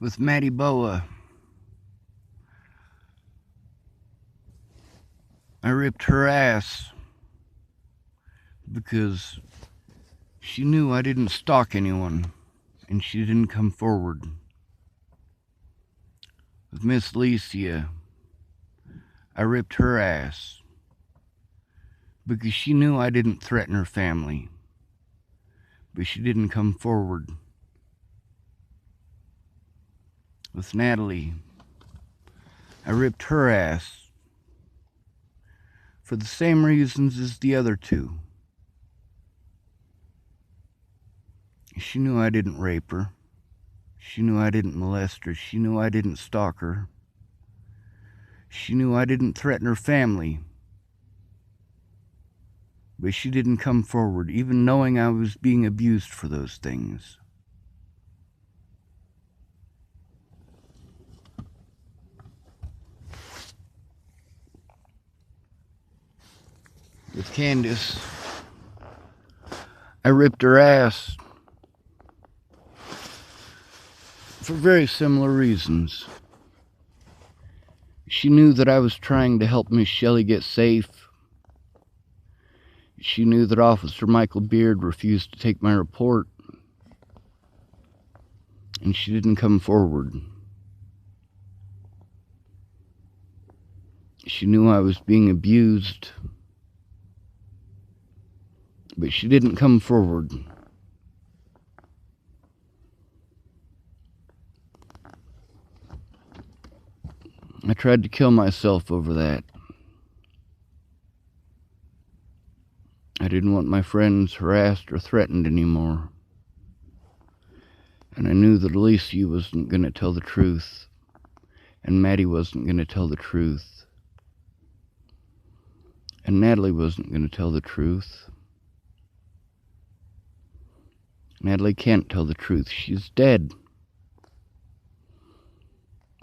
with Maddie Boa. I ripped her ass because she knew I didn't stalk anyone and she didn't come forward. With Miss Licia, I ripped her ass because she knew I didn't threaten her family, but she didn't come forward. With Natalie, I ripped her ass for the same reasons as the other two. She knew I didn't rape her. She knew I didn't molest her. She knew I didn't stalk her. She knew I didn't threaten her family. But she didn't come forward, even knowing I was being abused for those things. With Candace, I ripped her ass for very similar reasons. She knew that I was trying to help Miss Shelley get safe. She knew that Officer Michael Beard refused to take my report, and she didn't come forward. She knew I was being abused, but she didn't come forward. I tried to kill myself over that. I didn't want my friends harassed or threatened anymore. And I knew that Alicia wasn't going to tell the truth, and Maddie wasn't going to tell the truth, and Natalie wasn't going to tell the truth. Natalie can't tell the truth. She's dead.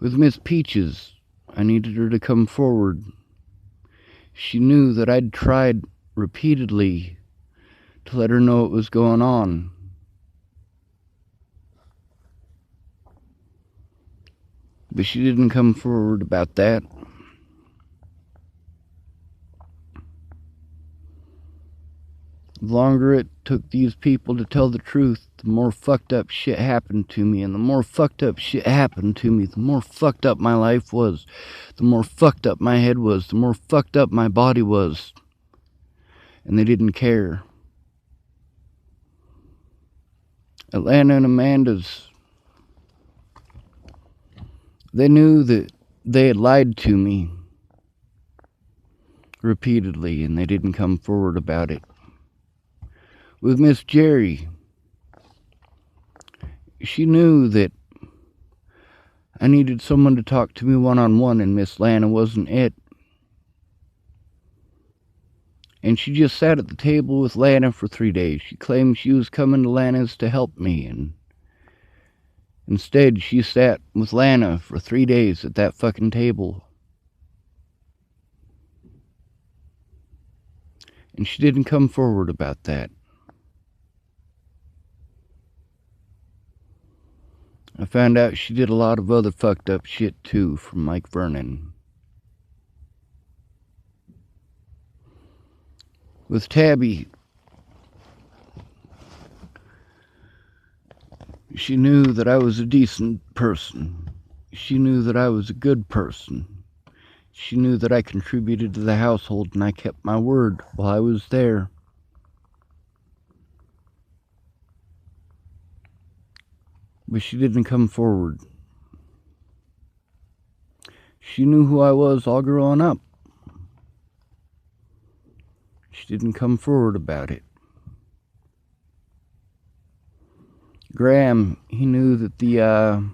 With Miss Peaches, I needed her to come forward. She knew that I'd tried repeatedly to let her know what was going on. But she didn't come forward about that. The longer it took these people to tell the truth, the more fucked up shit happened to me. And the more fucked up shit happened to me, the more fucked up my life was. The more fucked up my head was. The more fucked up my body was. And they didn't care. Atlanta and Amanda's, they knew that they had lied to me repeatedly, and they didn't come forward about it. With Miss Jerry, she knew that I needed someone to talk to me one-on-one, and Miss Lana wasn't it. And she just sat at the table with Lana for 3 days. She claimed she was coming to Lana's to help me, and instead she sat with Lana for 3 days at that fucking table. And she didn't come forward about that. I found out she did a lot of other fucked up shit too from Mike Vernon. With Tabby, she knew that I was a decent person. She knew that I was a good person. She knew that I contributed to the household and I kept my word while I was there. But she didn't come forward. She knew who I was all growing up. She didn't come forward about it. Graham, he knew that the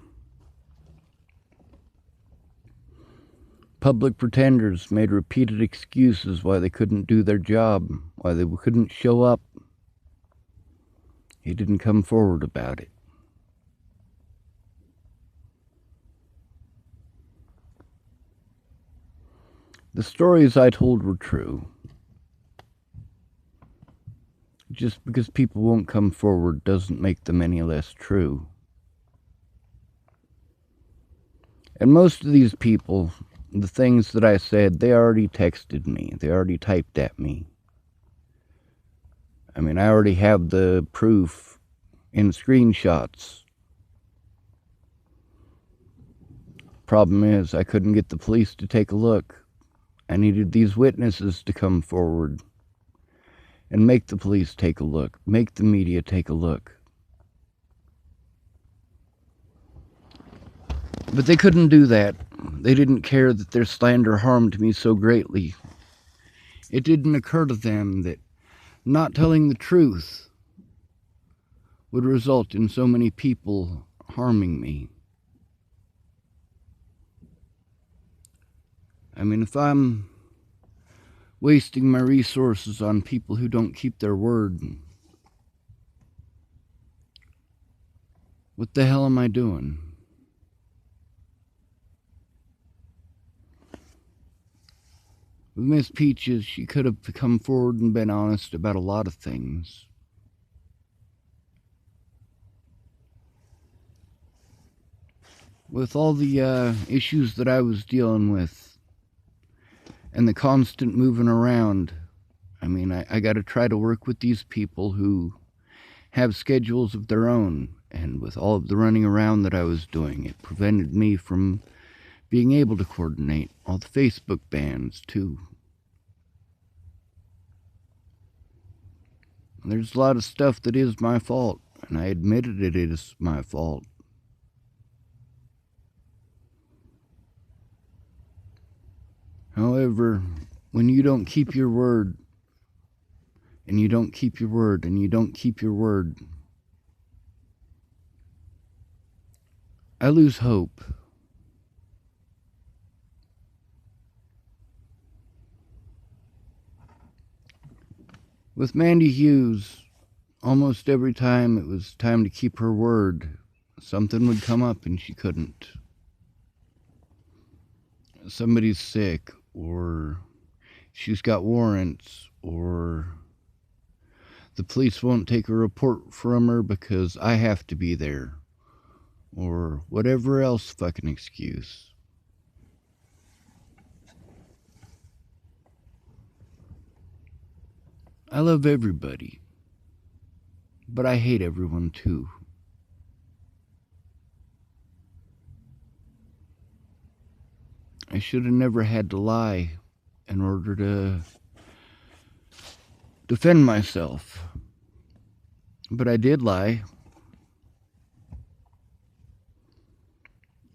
public pretenders made repeated excuses why they couldn't do their job, why they couldn't show up. He didn't come forward about it. The stories I told were true. Just because people won't come forward doesn't make them any less true. And most of these people, the things that I said, they already texted me. They already typed at me. I mean, I already have the proof in screenshots. Problem is, I couldn't get the police to take a look. I needed these witnesses to come forward and make the police take a look, make the media take a look. But they couldn't do that. They didn't care that their slander harmed me so greatly. It didn't occur to them that not telling the truth would result in so many people harming me. I mean, if I'm wasting my resources on people who don't keep their word, what the hell am I doing? With Miss Peaches, she could have come forward and been honest about a lot of things. With all the issues that I was dealing with and the constant moving around, I mean, I got to try to work with these people who have schedules of their own. And with all of the running around that I was doing, it prevented me from being able to coordinate all the Facebook bans, too. There's a lot of stuff that is my fault, and I admitted it is my fault. However, when you don't keep your word, and you don't keep your word, and you don't keep your word, I lose hope. With Mandy Hughes, almost every time it was time to keep her word, something would come up and she couldn't. Somebody's sick, or she's got warrants, or the police won't take a report from her because I have to be there, or whatever else fucking excuse. I love everybody, but I hate everyone too. I should have never had to lie in order to defend myself. But I did lie.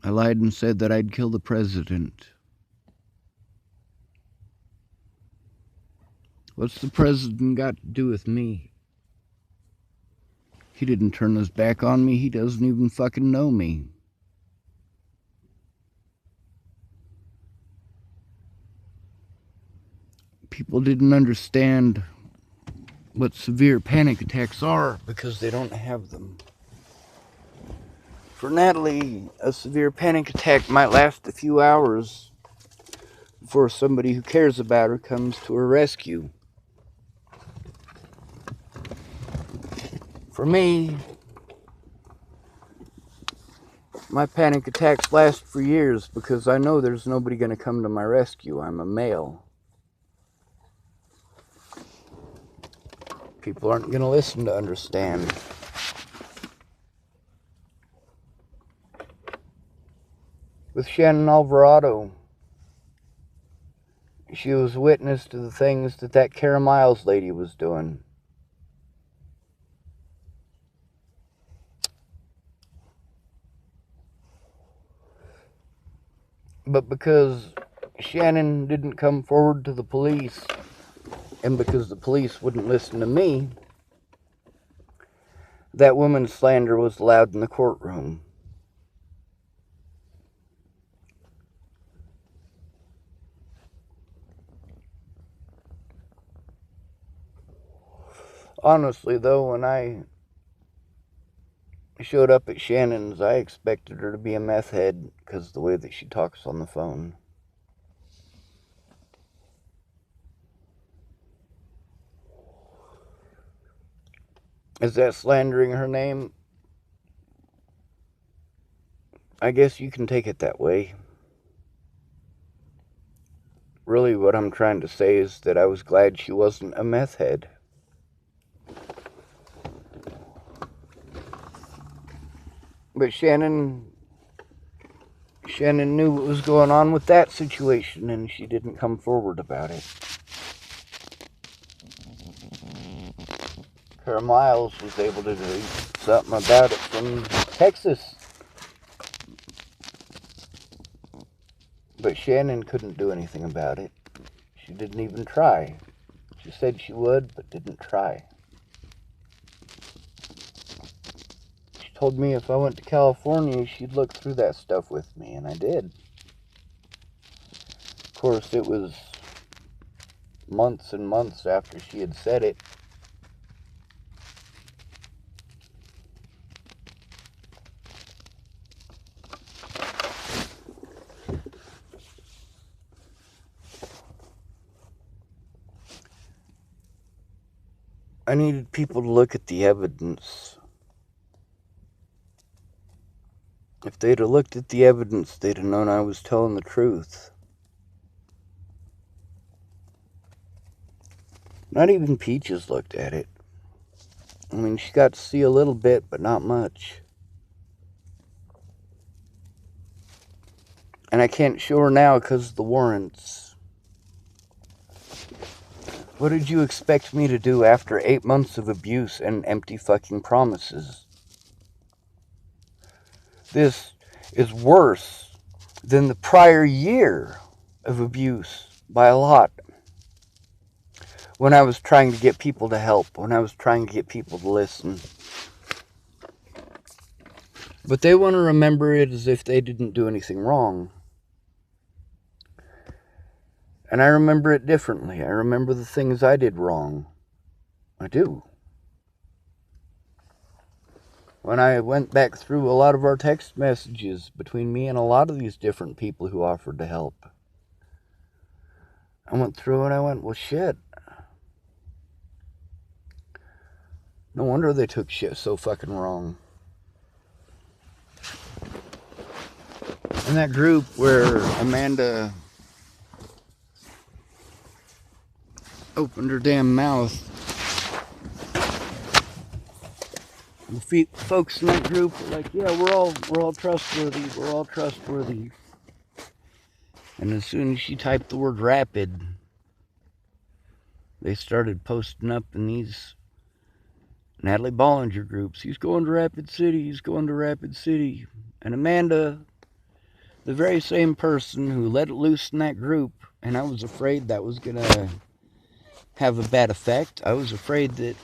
I lied and said that I'd kill the president. What's the president got to do with me? He didn't turn his back on me. He doesn't even fucking know me. People didn't understand what severe panic attacks are because they don't have them. For Natalie, a severe panic attack might last a few hours before somebody who cares about her comes to her rescue. For me, my panic attacks last for years because I know there's nobody going to come to my rescue. I'm a male. People aren't going to listen to understand. With Shannon Alvarado, she was witness to the things that Kara Miles lady was doing. But because Shannon didn't come forward to the police, and because the police wouldn't listen to me, that woman's slander was allowed in the courtroom. Honestly, though, when I showed up at Shannon's, I expected her to be a meth head because of the way that she talks on the phone. Is that slandering her name? I guess you can take it that way. Really, what I'm trying to say is that I was glad she wasn't a meth head. But Shannon knew what was going on with that situation, and she didn't come forward about it. Kara Miles was able to do something about it from Texas. But Shannon couldn't do anything about it. She didn't even try. She said she would, but didn't try. She told me if I went to California, she'd look through that stuff with me, and I did. Of course, it was months and months after she had said it. I needed people to look at the evidence. If they'd have looked at the evidence, they'd have known I was telling the truth. Not even Peaches looked at it. I mean, she got to see a little bit, but not much. And I can't show her now because of the warrants. What did you expect me to do after 8 months of abuse and empty fucking promises? This is worse than the prior year of abuse by a lot. When I was trying to get people to help, when I was trying to get people to listen. But they want to remember it as if they didn't do anything wrong. And I remember it differently. I remember the things I did wrong. I do. When I went back through a lot of our text messages between me and a lot of these different people who offered to help, I went through and I went, well, shit. No wonder they took shit so fucking wrong. In that group where Amanda opened her damn mouth, the folks in that group were like, yeah, we're all trustworthy, we're all trustworthy. And as soon as she typed the word rapid, they started posting up in these Natalie Bollinger groups. He's going to Rapid City, he's going to Rapid City. And Amanda, the very same person who let it loose in that group, and I was afraid that was going to have a bad effect. I was afraid that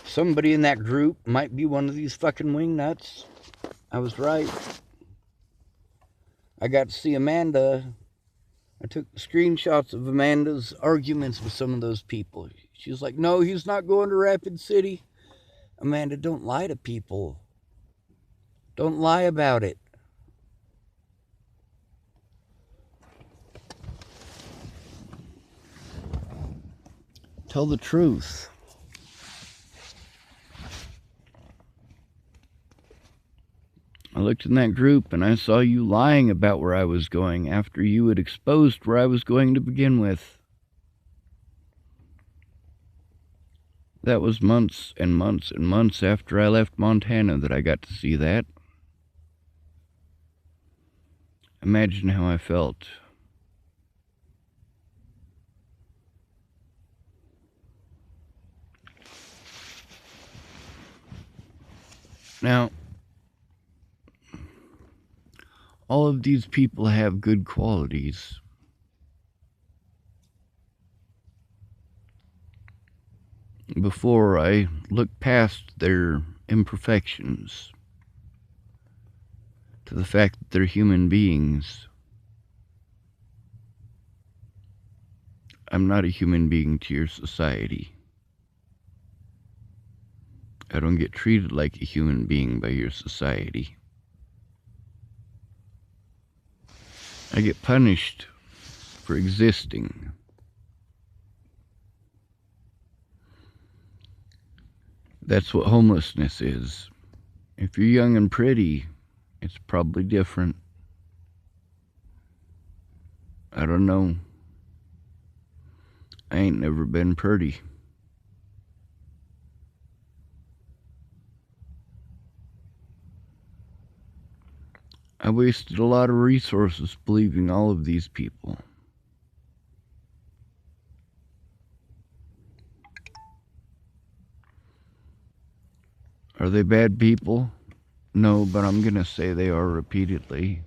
somebody in that group might be one of these fucking wingnuts. I was right. I got to see Amanda. I took screenshots of Amanda's arguments with some of those people. She was like, no, he's not going to Rapid City. Amanda, don't lie to people. Don't lie about it. Tell the truth. I looked in that group and I saw you lying about where I was going after you had exposed where I was going to begin with. That was months and months and months after I left Montana that I got to see that. Imagine how I felt. Now, all of these people have good qualities. Before I look past their imperfections to the fact that they're human beings, I'm not a human being to your society. I don't get treated like a human being by your society. I get punished for existing. That's what homelessness is. If you're young and pretty It's probably different. I don't know. I ain't never been pretty. I wasted a lot of resources believing all of these people. Are they bad people? No, but I'm gonna say they are repeatedly.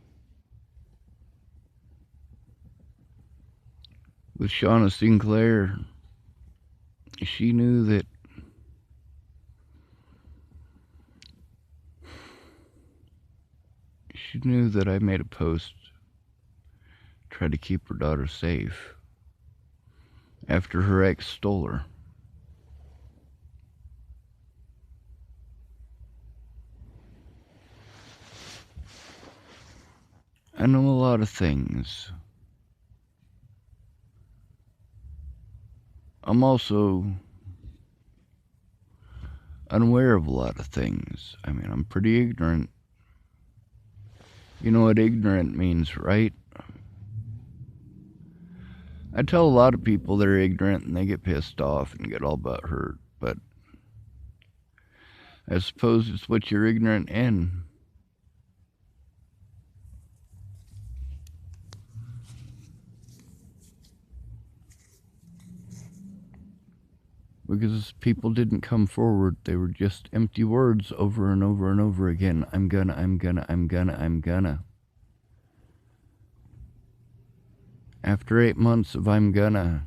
With Shauna Sinclair, she knew that I made a post to try to keep her daughter safe after her ex stole her. I know a lot of things. I'm also unaware of a lot of things. I mean, I'm pretty ignorant. You know what ignorant means, right? I tell a lot of people they're ignorant and they get pissed off and get all butthurt, but I suppose it's what you're ignorant in. Because people didn't come forward. They were just empty words over and over and over again. I'm gonna. After 8 months of I'm gonna,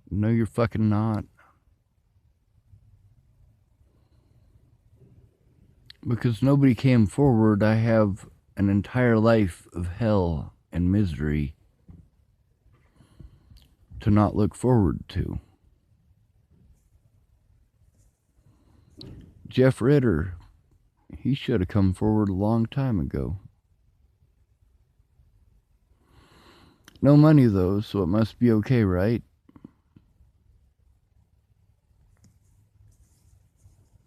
no, you're fucking not. Because nobody came forward, I have an entire life of hell and misery to not look forward to. Jeff Ritter, he should have come forward a long time ago. No money though, so it must be okay, right?